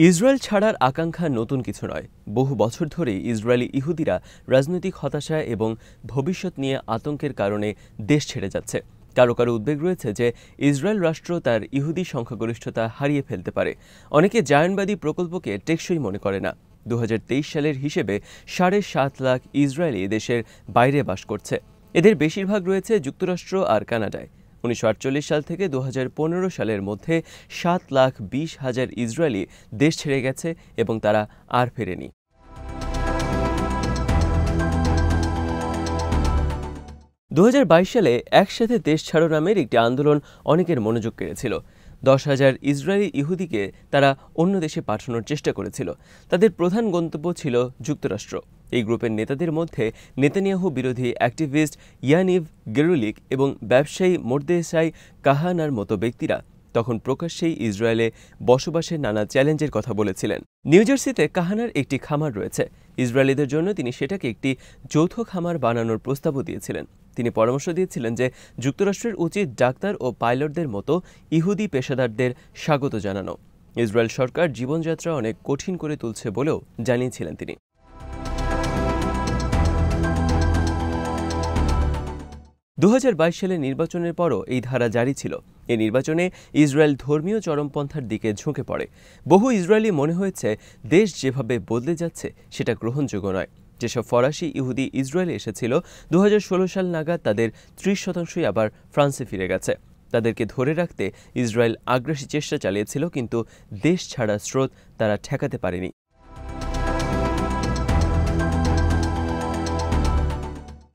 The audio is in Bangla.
ইসরায়েল ছাড়ার আকাঙ্ক্ষা নতুন কিছু নয়। বহু বছর ধরেই ইসরায়েলি ইহুদিরা রাজনৈতিক হতাশা এবং ভবিষ্যৎ নিয়ে আতঙ্কের কারণে দেশ ছেড়ে যাচ্ছে। কারো কারো উদ্বেগ রয়েছে যে ইসরায়েল রাষ্ট্র তার ইহুদি সংখ্যাগরিষ্ঠতা হারিয়ে ফেলতে পারে। অনেকে জায়নবাদী প্রকল্পকে টেকসই মনে করে না। 2023 সালের হিসেবে 7.5 লাখ ইসরায়েলি দেশের বাইরে বাস করছে। এদের বেশিরভাগ রয়েছে যুক্তরাষ্ট্র আর কানাডায়। 1948 সাল থেকে 2015 সালের মধ্যে 7,20,000 ইসরায়েলি দেশ ছেড়ে গেছে এবং তারা আর ফেরেনি। 2022 সালে একসাথে দেশ ছাড়ো নামের একটি আন্দোলন অনেকের মনোযোগ কেড়েছিল। 10,000 ইসরায়েলি ইহুদিকে তারা অন্য দেশে পাঠানোর চেষ্টা করেছিল। তাদের প্রধান গন্তব্য ছিল যুক্তরাষ্ট্র। এই গ্রুপের নেতাদের মধ্যে নেতানিয়াহু বিরোধী অ্যাক্টিভিস্ট ইয়ানিভ গেরুলিক এবং ব্যবসায়ী মোর্দেসাই কাহানার মতো ব্যক্তিরা তখন প্রকাশ্যেই ইসরায়েলে বসবাসের নানা চ্যালেঞ্জের কথা বলেছিলেন। নিউ জার্সিতে কাহানার একটি খামার রয়েছে। ইসরায়েলিদের জন্য তিনি সেটাকে একটি যৌথ খামার বানানোর প্রস্তাবও দিয়েছিলেন। তিনি পরামর্শ দিয়েছিলেন যে যুক্তরাষ্ট্রের উচিত ডাক্তার ও পাইলটদের মতো ইহুদি পেশাদারদের স্বাগত জানানো। ইসরায়েল সরকার জীবনযাত্রা অনেক কঠিন করে তুলছে বলেও জানিয়েছিলেন তিনি। 2022 সালের নির্বাচনের পরও এই ধারা জারি ছিল। এই নির্বাচনে ইসরায়েল ধর্মীয় চরমপন্থার দিকে ঝুঁকে পড়ে। বহু ইসরায়েলি মনে হয়েছে দেশ যেভাবে বদলে যাচ্ছে সেটা গ্রহণযোগ্য নয়। যেসব ফরাসি ইহুদি ইসরায়েলে এসেছিল 2016 সাল নাগাদ তাদের 30% আবার ফ্রান্সে ফিরে গেছে। তাদেরকে ধরে রাখতে ইসরায়েল আগ্রাসী চেষ্টা চালিয়েছিল, কিন্তু দেশ ছাড়া স্রোত তারা ঠেকাতে পারেনি।